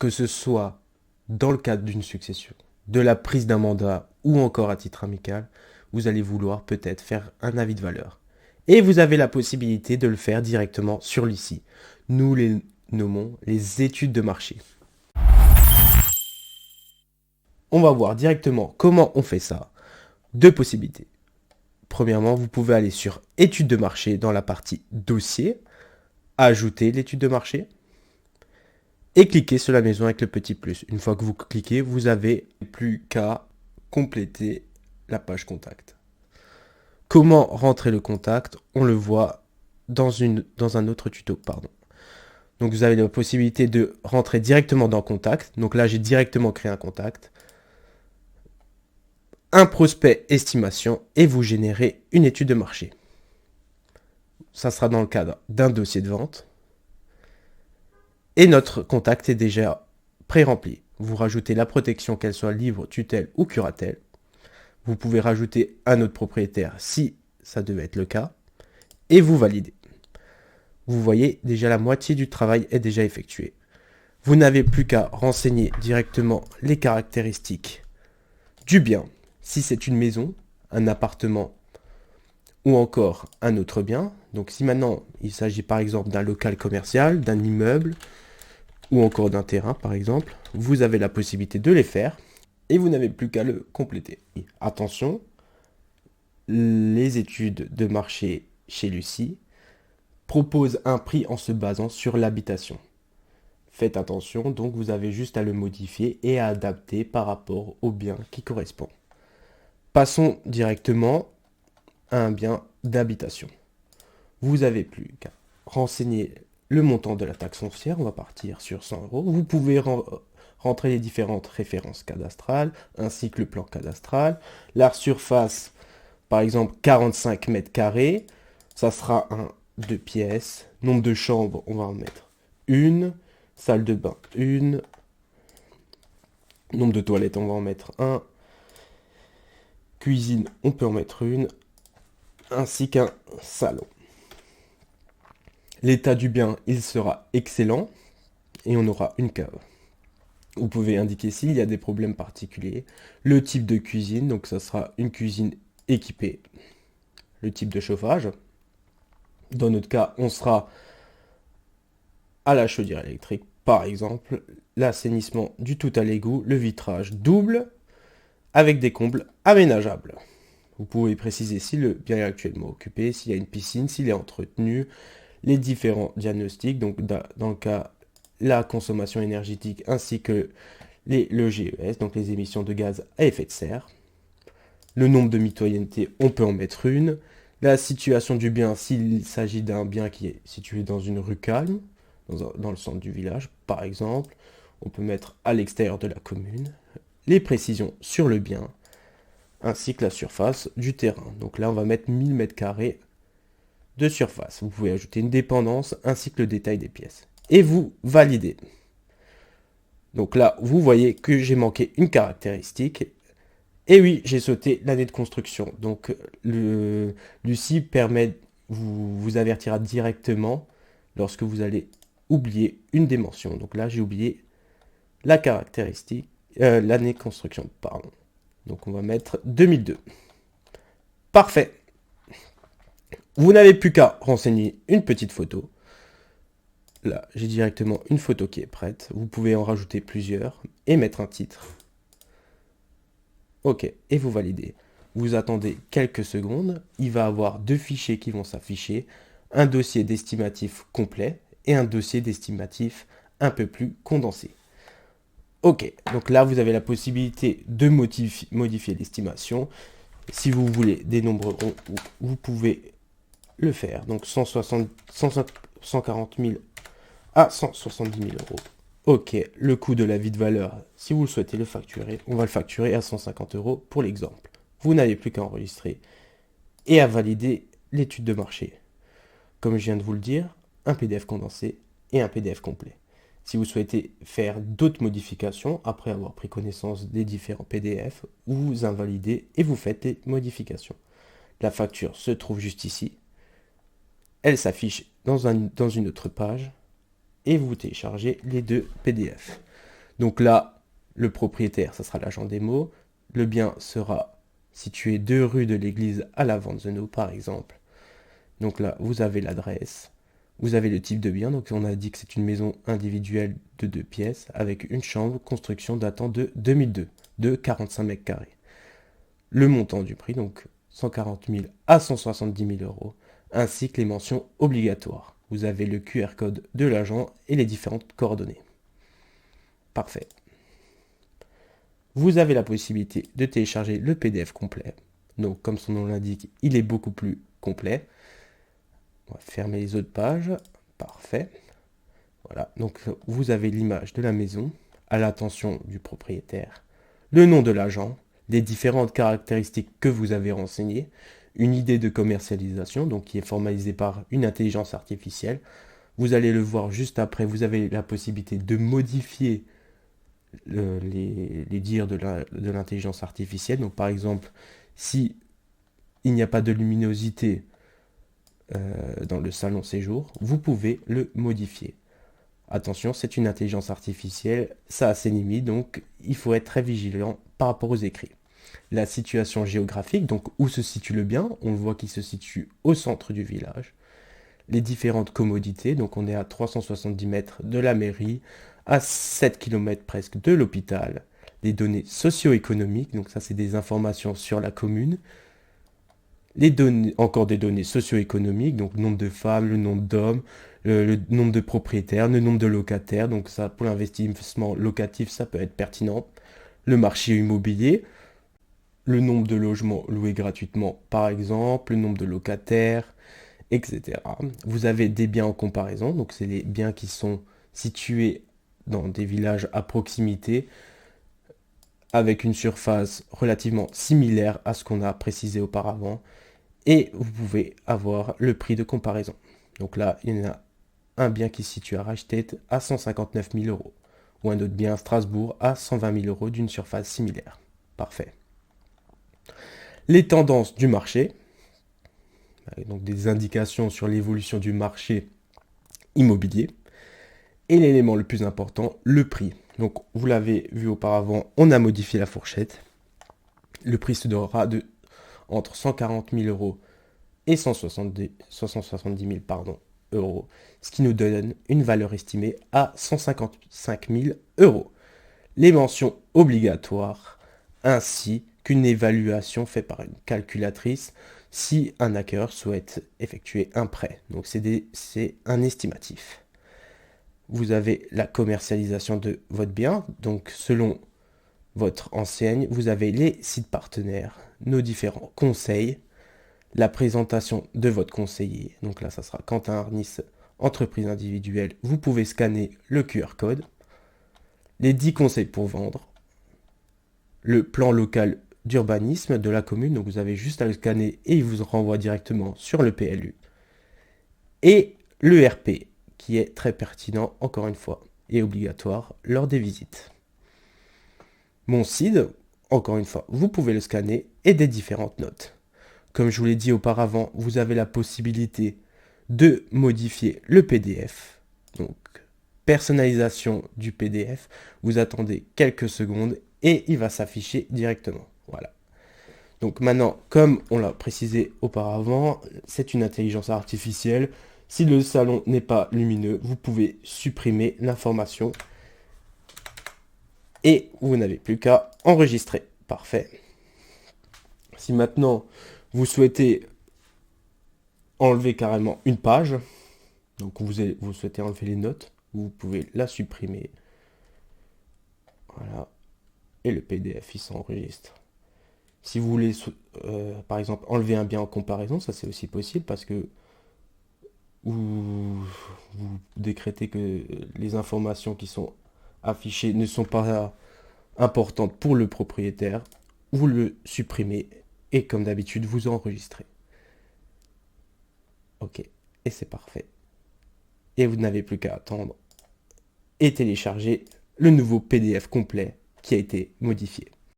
que ce soit dans le cadre d'une succession, de la prise d'un mandat ou encore à titre amical, vous allez vouloir peut-être faire un avis de valeur. Et vous avez la possibilité de le faire directement sur l'ICI. Nous les nommons les études de marché. On va voir directement comment on fait ça. Deux possibilités. Premièrement, vous pouvez aller sur études de marché dans la partie dossier, ajouter l'étude de marché et cliquer sur la maison avec le petit plus. Une fois que vous cliquez, vous n'avez plus qu'à compléter la page contact. Comment rentrer le contact? On le voit dans un autre tuto. Donc vous avez la possibilité de rentrer directement dans contact. Donc là, j'ai directement créé un contact. Un prospect estimation et vous générez une étude de marché. Ça sera dans le cadre d'un dossier de vente. Et notre contact est déjà pré-rempli. Vous rajoutez la protection, qu'elle soit libre, tutelle ou curatelle. Vous pouvez rajouter un autre propriétaire si ça devait être le cas. Et vous validez. Vous voyez, déjà la moitié du travail est déjà effectué. Vous n'avez plus qu'à renseigner directement les caractéristiques du bien. Si c'est une maison, un appartement ou encore un autre bien. Donc si maintenant il s'agit par exemple d'un local commercial, d'un immeuble ou encore d'un terrain par exemple, vous avez la possibilité de les faire et vous n'avez plus qu'à le compléter. Attention, les études de marché chez Lucie proposent un prix en se basant sur l'habitation. Faites attention, donc vous avez juste à le modifier et à adapter par rapport au bien qui correspond. Passons directement à un bien d'habitation. Vous n'avez plus qu'à renseigner le montant de la taxe foncière, on va partir sur 100 euros. Vous pouvez rentrer les différentes références cadastrales, ainsi que le plan cadastral. La surface, par exemple 45 mètres carrés, ça sera un 2 pièces. Nombre de chambres, on va en mettre une. Salle de bain, une. Nombre de toilettes, on va en mettre un. Cuisine, on peut en mettre une, ainsi qu'un salon. L'état du bien, il sera excellent et on aura une cave. Vous pouvez indiquer s'il y a des problèmes particuliers. Le type de cuisine, donc ça sera une cuisine équipée. Le type de chauffage. Dans notre cas, on sera à la chaudière électrique, par exemple. L'assainissement du tout à l'égout, le vitrage double avec des combles aménageables. Vous pouvez préciser si le bien est actuellement occupé, s'il y a une piscine, s'il est entretenu, les différents diagnostics, donc dans le cas, la consommation énergétique ainsi que le GES, donc les émissions de gaz à effet de serre. Le nombre de mitoyennetés, on peut en mettre une. La situation du bien, s'il s'agit d'un bien qui est situé dans une rue calme, dans le centre du village, par exemple, on peut mettre à l'extérieur de la commune. Les précisions sur le bien, ainsi que la surface du terrain. Donc là, on va mettre 1000 m² de surface. Vous pouvez ajouter une dépendance, ainsi que le détail des pièces. Et vous validez. Donc là, vous voyez que j'ai manqué une caractéristique. Et oui, j'ai sauté l'année de construction. Donc Lucie vous avertira directement lorsque vous allez oublier une dimension. Donc là, j'ai oublié la caractéristique, l'année de construction, pardon. Donc on va mettre 2002. Parfait. Vous n'avez plus qu'à renseigner une petite photo. Là, j'ai directement une photo qui est prête. Vous pouvez en rajouter plusieurs et mettre un titre. Ok, et vous validez. Vous attendez quelques secondes. Il va y avoir deux fichiers qui vont s'afficher. Un dossier d'estimatif complet et un dossier d'estimatif un peu plus condensé. Ok, donc là vous avez la possibilité de modifier l'estimation. Si vous voulez des nombres ronds, vous pouvez le faire. Donc 140 000 à 170 000 euros. Ok, le coût de l'avis de valeur, si vous le souhaitez le facturer, on va le facturer à 150 euros pour l'exemple. Vous n'avez plus qu'à enregistrer et à valider l'étude de marché. Comme je viens de vous le dire, un PDF condensé et un PDF complet. Si vous souhaitez faire d'autres modifications, après avoir pris connaissance des différents PDF, vous invalidez et vous faites les modifications. La facture se trouve juste ici. Elle s'affiche dans une autre page et vous téléchargez les deux PDF. Donc là, le propriétaire, ça sera l'agent démo. Le bien sera situé 2 rue de l'église à la Vanzeno, par exemple. Donc là, vous avez l'adresse, vous avez le type de bien. Donc on a dit que c'est une maison individuelle de 2 pièces avec une chambre, construction datant de 2002, de 45 mètres carrés. Le montant du prix, donc 140 000 à 170 000 euros, ainsi que les mentions obligatoires. Vous avez le QR code de l'agent et les différentes coordonnées. Parfait. Vous avez la possibilité de télécharger le PDF complet. Donc, comme son nom l'indique, il est beaucoup plus complet. On va fermer les autres pages. Parfait. Voilà. Donc, vous avez l'image de la maison à l'attention du propriétaire, le nom de l'agent, les différentes caractéristiques que vous avez renseignées, une idée de commercialisation, donc qui est formalisée par une intelligence artificielle. Vous allez le voir juste après. Vous avez la possibilité de modifier les dires de l'intelligence artificielle. Donc par exemple, si il n'y a pas de luminosité dans le salon séjour, vous pouvez le modifier. Attention, c'est une intelligence artificielle, ça a ses limites, donc il faut être très vigilant par rapport aux écrits. La situation géographique, donc où se situe le bien, on voit qu'il se situe au centre du village. Les différentes commodités, donc on est à 370 mètres de la mairie, à 7 km presque de l'hôpital. Les données socio-économiques, donc ça c'est des informations sur la commune. Les données, encore des données socio-économiques, donc le nombre de femmes, le nombre d'hommes, le nombre de propriétaires, le nombre de locataires, donc ça pour l'investissement locatif ça peut être pertinent. Le marché immobilier, le nombre de logements loués gratuitement par exemple, le nombre de locataires, etc. Vous avez des biens en comparaison, donc c'est les biens qui sont situés dans des villages à proximité avec une surface relativement similaire à ce qu'on a précisé auparavant et vous pouvez avoir le prix de comparaison. Donc là, il y en a un bien qui se situe à Reichstätt à 159 000 euros ou un autre bien à Strasbourg à 120 000 euros d'une surface similaire. Parfait. Les tendances du marché, donc des indications sur l'évolution du marché immobilier. Et l'élément le plus important, le prix. Donc vous l'avez vu auparavant, on a modifié la fourchette. Le prix se donnera entre 140 000 euros et 170 000 euros, ce qui nous donne une valeur estimée à 155 000 euros. Les mentions obligatoires, ainsi qu'une évaluation faite par une calculatrice si un hacker souhaite effectuer un prêt. Donc c'est un estimatif. Vous avez la commercialisation de votre bien. Donc selon votre enseigne, vous avez les sites partenaires, nos différents conseils, la présentation de votre conseiller. Donc là, ça sera Quentin Arnis, entreprise individuelle. Vous pouvez scanner le QR code, les 10 conseils pour vendre, le plan local d'urbanisme de la commune. Donc vous avez juste à le scanner et il vous renvoie directement sur le PLU. Et le RP, qui est très pertinent, encore une fois, et obligatoire lors des visites. Mon CID, encore une fois, vous pouvez le scanner et des différentes notes. Comme je vous l'ai dit auparavant, vous avez la possibilité de modifier le PDF. Donc, personnalisation du PDF. Vous attendez quelques secondes et il va s'afficher directement. Voilà. Donc maintenant, comme on l'a précisé auparavant, c'est une intelligence artificielle. Si le salon n'est pas lumineux, vous pouvez supprimer l'information et vous n'avez plus qu'à enregistrer. Parfait. Si maintenant vous souhaitez enlever carrément une page, donc vous souhaitez enlever les notes, vous pouvez la supprimer. Voilà. Et le PDF il s'enregistre. Si vous voulez par exemple enlever un bien en comparaison, ça c'est aussi possible parce que vous décrétez que les informations qui sont affichées ne sont pas importantes pour le propriétaire, vous le supprimez et comme d'habitude vous enregistrez. Ok, et c'est parfait. Et vous n'avez plus qu'à attendre et télécharger le nouveau PDF complet qui a été modifié.